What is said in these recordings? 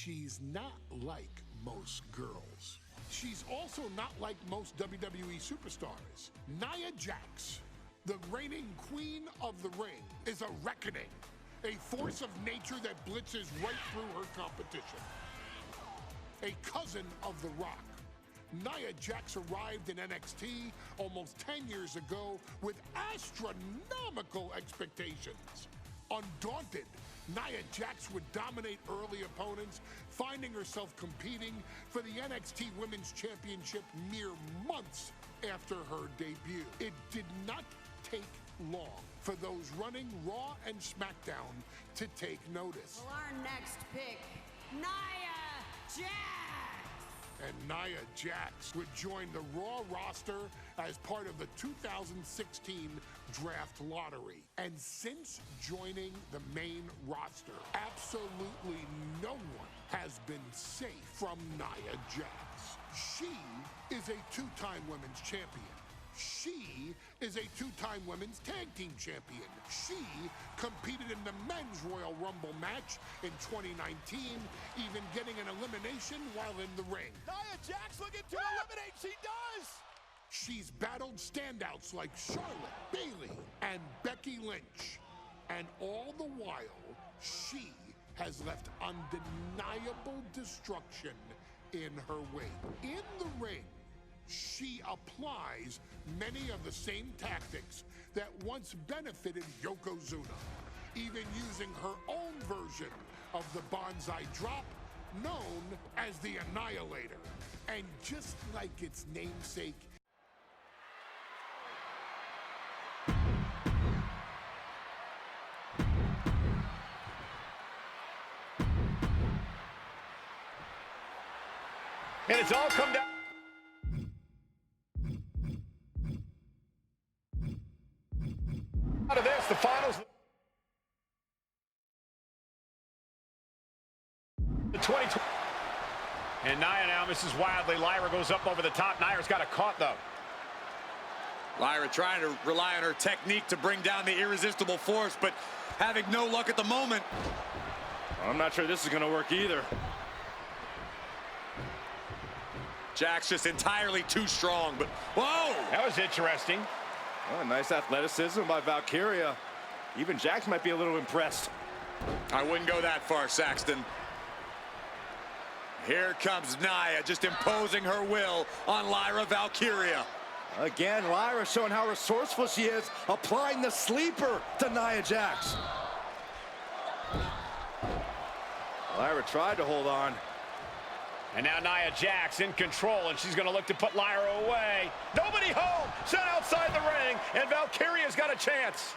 She's not like most girls. She's also not like most WWE superstars. Nia Jax, the reigning queen of the ring, is a reckoning, a force of nature that blitzes right through her competition. A cousin of The Rock, Nia Jax arrived in NXT almost 10 years ago with astronomical expectations. Undaunted, Nia Jax would dominate early opponents, finding herself competing for the NXT Women's Championship mere months after her debut. It did not take long for those running Raw and SmackDown to take notice. Well, our next pick, Nia Jax! And Nia Jax would join the Raw roster as part of the 2016 draft lottery. And since joining the main roster, absolutely no one has been safe from Nia Jax. She is a two-time women's champion. She is a two-time women's tag team champion. She competed in the men's Royal Rumble match in 2019, even getting an elimination while in the ring. Nia Jax looking to eliminate, she does! She's battled standouts like Charlotte, Bayley, and Becky Lynch. And all the while, she has left undeniable destruction in her wake. In the ring, she applies many of the same tactics that once benefited Yokozuna, even using her own version of the Bonsai Drop, known as the Annihilator. And just like its namesake, and it's all come down. Out of this, the finals. The 2020. And Nia now misses wildly. Lyra goes up over the top. Nia's got a caught, though. Lyra trying to rely on her technique to bring down the irresistible force, but having no luck at the moment. I'm not sure this is going to work either. Jax just entirely too strong, but whoa! That was interesting. Oh, nice athleticism by Valkyria. Even Jax might be a little impressed. I wouldn't go that far, Saxton. Here comes Nia, just imposing her will on Lyra Valkyria. Again, Lyra showing how resourceful she is, applying the sleeper to Nia Jax. Lyra tried to hold on. And now Nia Jax in control, and she's going to look to put Lyra away. Nobody home! Set outside the ring, and Valkyria's got a chance.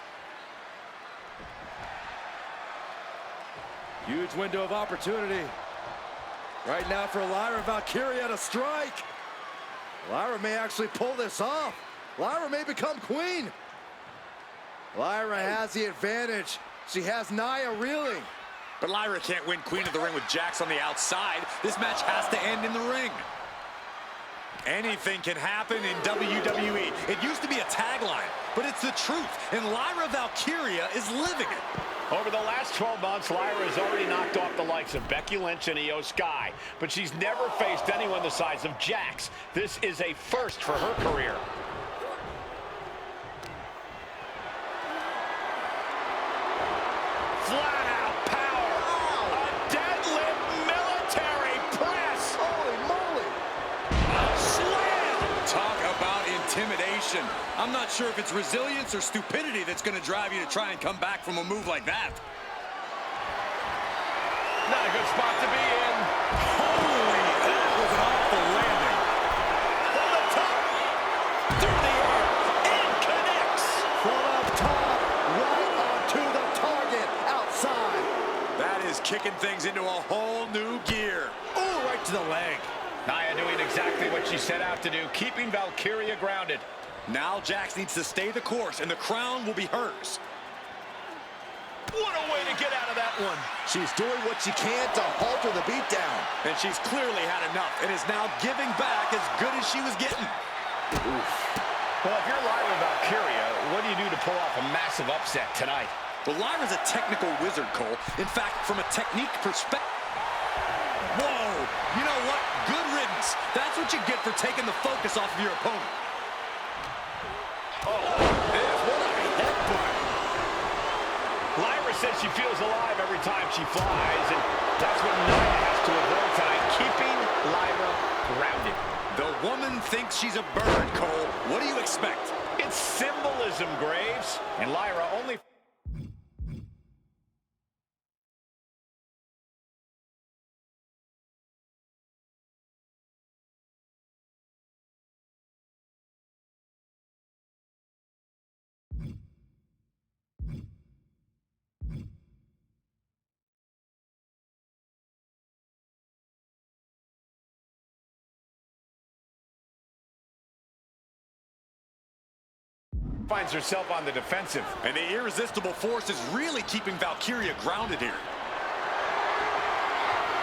Huge window of opportunity. Right now for Lyra Valkyria to strike. Lyra may actually pull this off. Lyra may become queen. Lyra has the advantage. She has Nia reeling. But Lyra can't win Queen of the Ring with Jax on the outside. This match has to end in the ring. Anything can happen in WWE. It used to be a tagline, but it's the truth, and Lyra Valkyria is living it. Over the last 12 months, Lyra has already knocked off the likes of Becky Lynch and Io Sky, but she's never faced anyone the size of Jax. This is a first for her career. Flat out power. A deadlift military press. Holy moly. A slam. Talk about intimidation. I'm not sure if it's resilience or stupidity that's going to drive you to try and come back from a move like that. Not a good spot to be in. Holy, that was an awful landing. From the top, through the air, and connects. From up top, right onto the target, outside. That is kicking things into a whole new gear. Oh, right to the leg. Nia doing exactly what she set out to do, keeping Valkyria grounded. Now Jax needs to stay the course, and the crown will be hers. What a way to get out of that one. She's doing what she can to halter the beatdown. And she's clearly had enough and is now giving back as good as she was getting. Oof. Well, if you're Lyra Valkyria, what do you do to pull off a massive upset tonight? Well, Lyra's a technical wizard, Cole. In fact, from a technique perspective. Whoa! You know what? Good riddance. That's what you get for taking the focus off of your opponent. Oh, what a headbutt. Lyra says she feels alive every time she flies, and that's what Nia has to avoid tonight, keeping Lyra grounded. The woman thinks she's a bird, Cole. What do you expect? It's symbolism, Graves. And Lyra only finds herself on the defensive. And the irresistible force is really keeping Valkyria grounded here.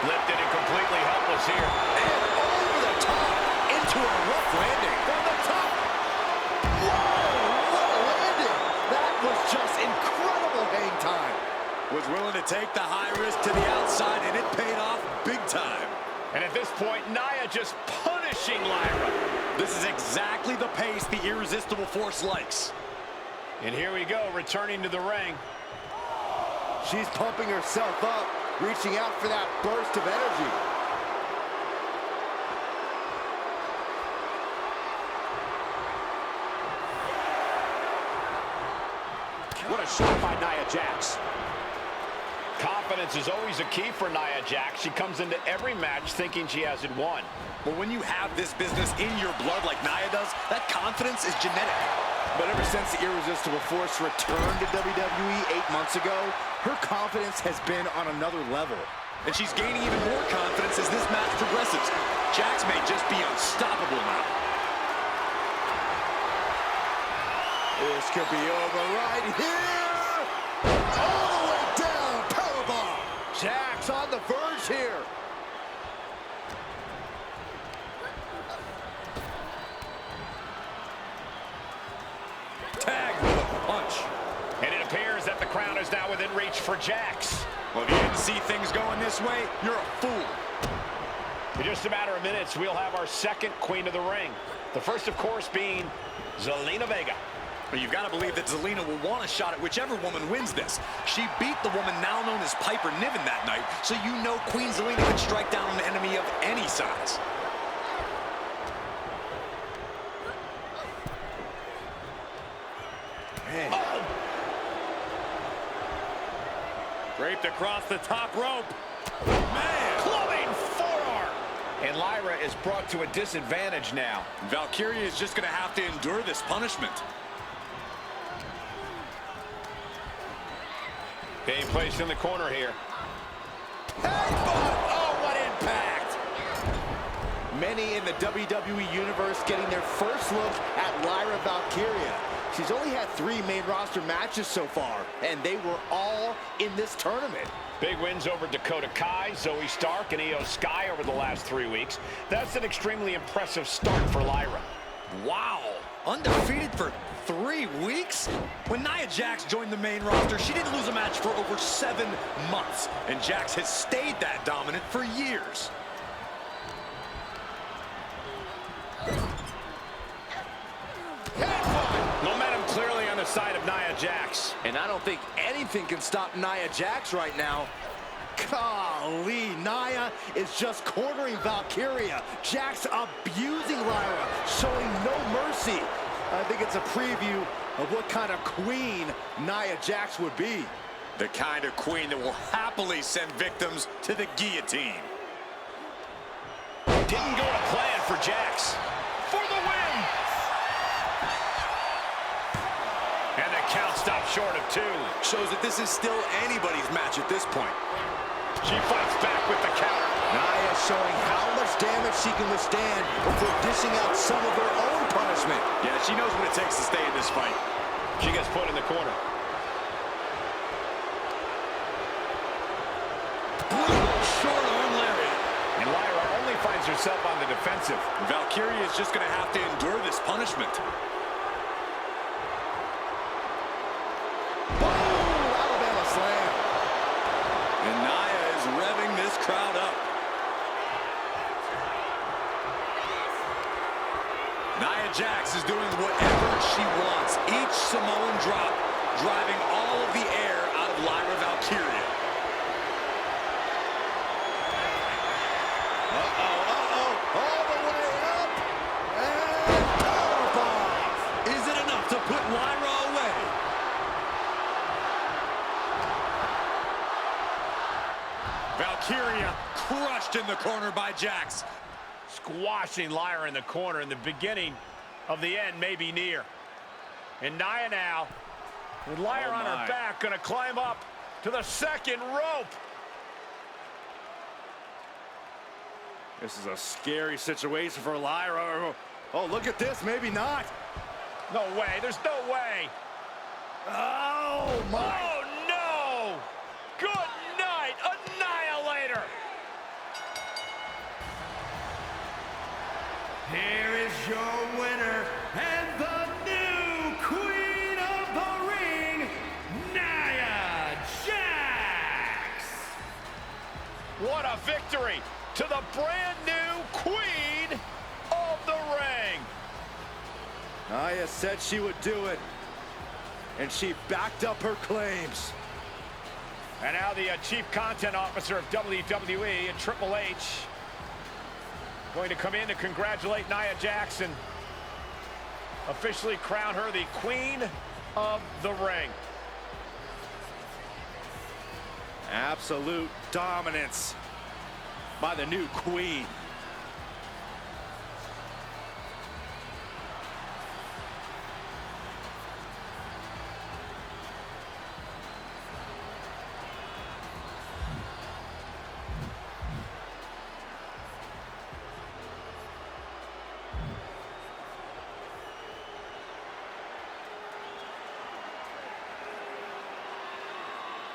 Lifted and completely helpless here. And over the top into a rough landing. From the top. Whoa, what a landing. That was just incredible hang time. Was willing to take the high risk to the outside, and it paid off big time. And at this point, Nia just punishing Lyra. This is exactly the pace the irresistible force likes. And here we go, returning to the ring. She's pumping herself up, reaching out for that burst of energy. What a shot by Nia Jax. Confidence is always a key for Nia Jax. She comes into every match thinking she has it won. But when you have this business in your blood like Nia does, that confidence is genetic. But ever since the Irresistible Force returned to WWE 8 months ago, her confidence has been on another level. And she's gaining even more confidence as this match progresses. Jax may just be unstoppable now. This could be over right here. All the way down, powerbomb. Jax on the verge here. Tagged with a punch. And it appears that the crown is now within reach for Jax. Well, if you didn't see things going this way, you're a fool. In just a matter of minutes, we'll have our second Queen of the Ring. The first, of course, being Zelina Vega. But you've got to believe that Zelina will want a shot at whichever woman wins this. She beat the woman now known as Piper Niven that night, so you know Queen Zelina can strike down an enemy of any size. Man. Oh. Draped across the top rope. Man, clubbing forearm. And Lyra is brought to a disadvantage now. Valkyria is just going to have to endure this punishment. Being placed in the corner here. Headbutt! Oh, what impact! Many in the WWE Universe getting their first look at Lyra Valkyria. She's only had 3 main roster matches so far, and they were all in this tournament. Big wins over Dakota Kai, Zoe Stark, and Io Sky over the last 3 weeks. That's an extremely impressive start for Lyra. Wow! Undefeated for 3 weeks? When Nia Jax joined the main roster, she didn't lose a match for over 7 months. And Jax has stayed that dominant for years. Momentum clearly on the side of Nia Jax. And I don't think anything can stop Nia Jax right now. Golly, Nia is just cornering Valkyria. Jax abusing Lyra, showing no mercy. I think it's a preview of what kind of queen Nia Jax would be. The kind of queen that will happily send victims to the guillotine. Didn't go to plan for Jax. For the win! And the count stopped short of 2. Shows that this is still anybody's match at this point. She fights back with the counter. Nia showing how much damage she can withstand before dishing out some of her own punishment. Yeah, she knows what it takes to stay in this fight. She gets put in the corner. Brutal short arm lariat. And Lyra only finds herself on the defensive. Valkyria is just going to have to endure this punishment. Boom! Alabama slam. And Nia is revving this crowd up. Nia Jax is doing whatever she wants. Each Samoan drop driving all of the air out of Lyra Valkyria. All the way up. And powerbomb. Is it enough to put Lyra away? Valkyria crushed in the corner by Jax. Squashing Lyra in the corner, and the beginning of the end may be near. And Nia now, with Lyra on her back, gonna climb up to the second rope. This is a scary situation for Lyra. Oh, look at this. Maybe not. No way. There's no way. Oh, my. Oh, no. Good night. Annihilator. Here is your winner and the new Queen of the Ring, Nia Jax. What a victory to the brand new Queen of the Ring. Nia said she would do it, and she backed up her claims. And now the Chief Content Officer of WWE and Triple H going to come in to congratulate Nia Jax and officially crown her the Queen of the Ring. Absolute dominance by the new Queen.